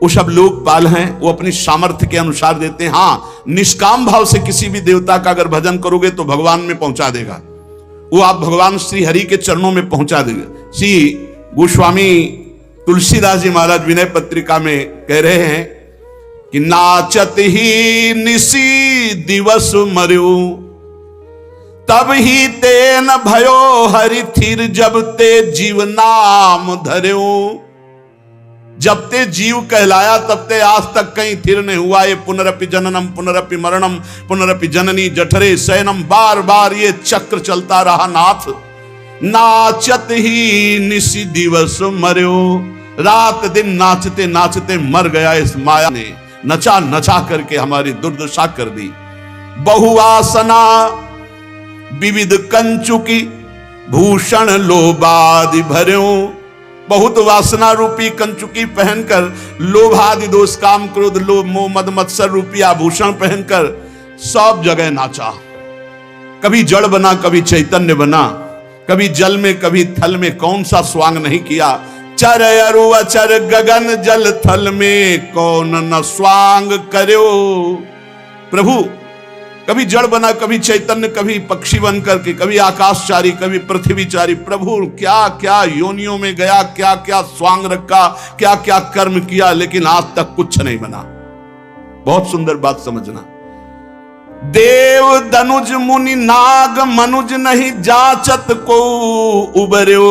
वो सब लोकपाल हैं, वो अपनी सामर्थ्य के अनुसार देते हैं। हाँ, निष्काम भाव से किसी भी देवता का अगर भजन करोगे तो भगवान में पहुंचा देगा वो, आप भगवान श्री हरि के चरणों में पहुंचा देगा। श्री गोस्वामी तुलसीदास जी महाराज विनय पत्रिका में कह रहे हैं कि नाचत ही निसी दिवस मर्यो, तब ही ते न भयो हरि थिर, जब ते जीव नाम धर्यो। जब ते जीव कहलाया तब ते आज तक कहीं थिर नहीं हुआ। ये पुनरपि जननम पुनरपि मरणम पुनरपि जननी जठरे शयनम, बार बार ये चक्र चलता रहा नाथ। नाचत ही निसी दिवस मर्यो, रात दिन नाचते नाचते मर गया इस माया ने, नचा नचा करके हमारी दुर्दशा कर दी। बहुवासना विविध कंचुकी, भूषण लोभादि भर्यो। बहुत वासना रूपी कंचुकी पहनकर, लोभादि दोष काम क्रोध लोभ मोह मद मत्सर रूपी आभूषण पहनकर सब जगह नाचा। कभी जड़ बना, कभी चैतन्य बना, कभी जल में कभी थल में, कौन सा स्वांग नहीं किया। चर अरु अचर गगन जल थल में, कौन न स्वांग कर्यो। प्रभु कभी जड़ बना, कभी चैतन्य, कभी पक्षी बन करके, कभी आकाशचारी, कभी पृथ्वीचारी। प्रभु क्या क्या योनियों में गया, क्या क्या स्वांग रखा, क्या क्या कर्म किया, लेकिन आज तक कुछ नहीं बना। बहुत सुंदर बात समझना। देव दनुज मुनि नाग मनुज नहीं जाचत को उबर्यो,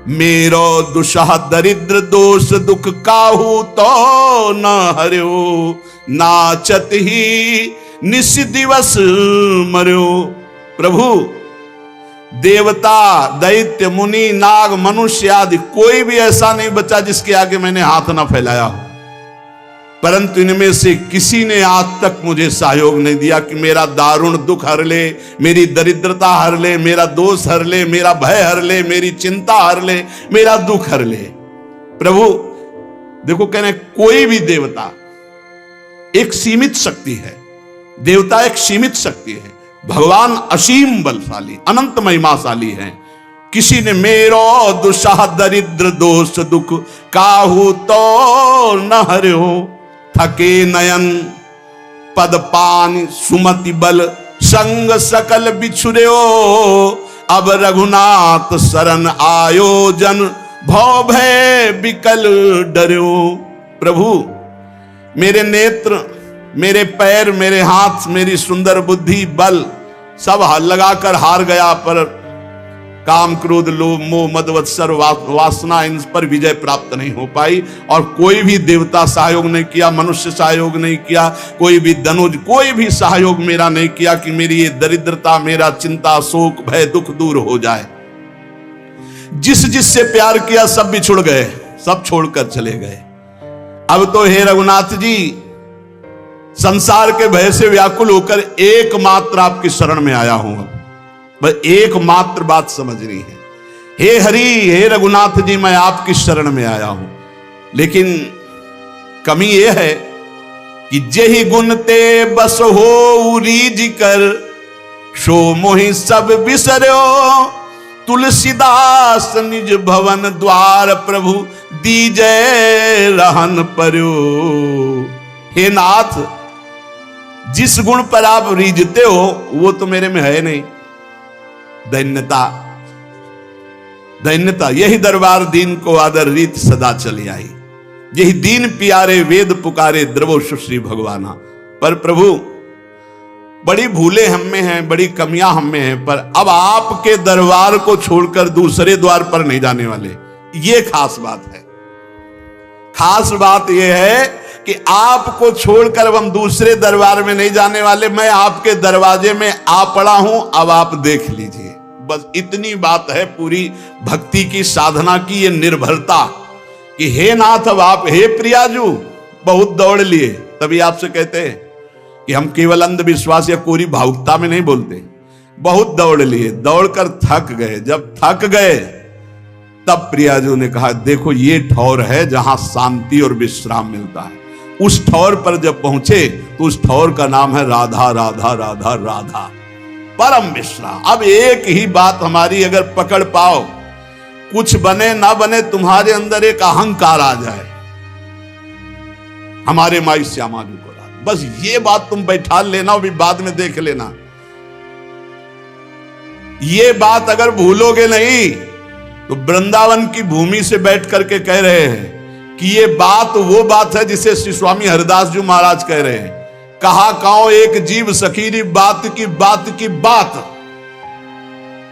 मेरो दुषह दरिद्र दोष दुख काहू तो न हर्यो। नाचत ही निस दिवस मर्यो। प्रभु देवता दैत्य मुनि नाग मनुष्य आदि कोई भी ऐसा नहीं बचा जिसके आगे मैंने हाथ ना फैलाया हो, परंतु इनमें से किसी ने आज तक मुझे सहयोग नहीं दिया कि मेरा दारुण दुख हर ले, मेरी दरिद्रता हर ले, मेरा दोष हर ले, मेरा भय हर ले, मेरी चिंता हर ले, मेरा दुख हर ले। प्रभु देखो कहने, कोई भी देवता एक सीमित शक्ति है, देवता एक सीमित शक्ति है, भगवान असीम बलशाली अनंत महिमाशाली है। किसी ने मेरो दुषह दरिद्र दोष दुख काहू तो न हर्यो। थके नयन पद पान सुमति बल संग सकल बिछुर्यो, अब रघुनाथ शरण आयोजन भव भय विकल डर्यो। प्रभु मेरे नेत्र, मेरे पैर, मेरे हाथ, मेरी सुंदर बुद्धि, बल सब लगाकर हार गया, पर काम क्रोध लोभ मोह मद मत्सर वासना, इन पर विजय प्राप्त नहीं हो पाई। और कोई भी देवता सहयोग नहीं किया, मनुष्य सहयोग नहीं किया, कोई भी धनुज, कोई भी सहयोग मेरा नहीं किया कि मेरी ये दरिद्रता, मेरा चिंता शोक भय दुख दूर हो जाए। जिस जिससे प्यार किया सब बिछुड़ गए, सब छोड़कर चले गए। अब तो हे रघुनाथ जी, संसार के भय से व्याकुल होकर एकमात्र आपकी शरण में आया हूं। बस एकमात्र बात समझनी है। हे हरि, हे रघुनाथ जी, मैं आपकी शरण में आया हूं, लेकिन कमी यह है कि जेहि गुण ते बस हो रीज कर, सो मोहि सब बिसर्यो। तुलसीदास निज भवन द्वार प्रभु दीजै रहन पर्यो। हे नाथ, जिस गुण पर आप रीझते हो वो तो मेरे में है नहीं, दैन्यता। दैन्यता, यही दरबार दीन को आदर रीत सदा चली आई। यही दीन प्यारे वेद पुकारे द्रवो सुश्री भगवाना। पर प्रभु बड़ी भूलें हम में हैं, बड़ी कमियां हम में हैं, पर अब आपके दरबार को छोड़कर दूसरे द्वार पर नहीं जाने वाले। ये खास बात है। खास बात यह है कि आपको छोड़कर अब हम दूसरे दरबार में नहीं जाने वाले। मैं आपके दरवाजे में आ पड़ा हूं, अब आप देख लीजिए। बस इतनी बात है पूरी भक्ति की साधना की, ये निर्भरता कि हे नाथ, अब आप, हे प्रियाजू, बहुत दौड़ लिए। तभी आपसे कहते हैं कि हम केवल अंधविश्वास या कोरी भावुकता में नहीं बोलते। बहुत दौड़ लिए, दौड़कर थक गए। जब थक गए तब प्रियाजू ने कहा, देखो ये ठौर है जहां शांति और विश्राम मिलता है। उस ठौर पर जब पहुंचे तो उस ठौर का नाम है राधा राधा राधा राधा, परम विश्राम। अब एक ही बात हमारी अगर पकड़ पाओ, कुछ बने ना बने, तुम्हारे अंदर एक अहंकार आ जाए, हमारे माई श्यामा जी को राधा, बस ये बात तुम बैठा लेना, भी बाद में देख लेना। ये बात अगर भूलोगे नहीं तो वृंदावन की भूमि से बैठ करके कह रहे हैं कि ये बात वो बात है जिसे श्री स्वामी हरिदास जी महाराज कह रहे हैं, कहा काओ एक जीव सखीरी बात की बात की बात।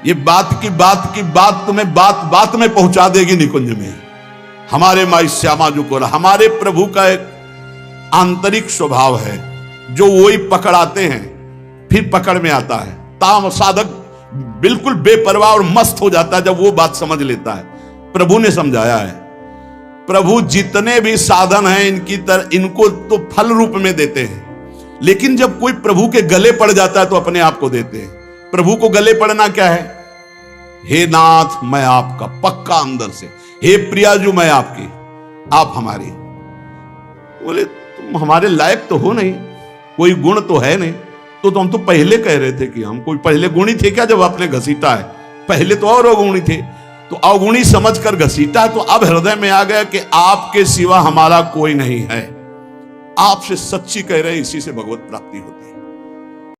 ये बात की बात की बात तुम्हें बात बात में पहुंचा देगी निकुंज में। हमारे माई श्यामा जी को, हमारे प्रभु का एक आंतरिक स्वभाव है जो वही पकड़ाते हैं, फिर पकड़ में आता है। ताम साधक बिल्कुल बेपरवाह और मस्त हो जाता है जब वो बात समझ लेता है। प्रभु ने समझाया है। प्रभु जितने भी साधन हैं इनको तो फल रूप में देते हैं, लेकिन जब कोई प्रभु के गले पड़ जाता है तो अपने आप को देते हैं। प्रभु को गले पड़ना क्या है? हे नाथ, मैं आपका, पक्का अंदर से। हे प्रियाजू, मैं आपकी, आप हमारी। बोले तुम हमारे लायक तो हो नहीं, कोई गुण तो है नहीं। तो हम तो पहले कह रहे थे कि हम कोई पहले गुणी थे क्या जब आपने घसीटा है? पहले तो और अवगुणी थे, तो अवगुणी समझकर घसीटा है। तो अब हृदय में आ गया कि आपके सिवा हमारा कोई नहीं है। आपसे सच्ची कह रहे, इसी से भगवत प्राप्ति होती है।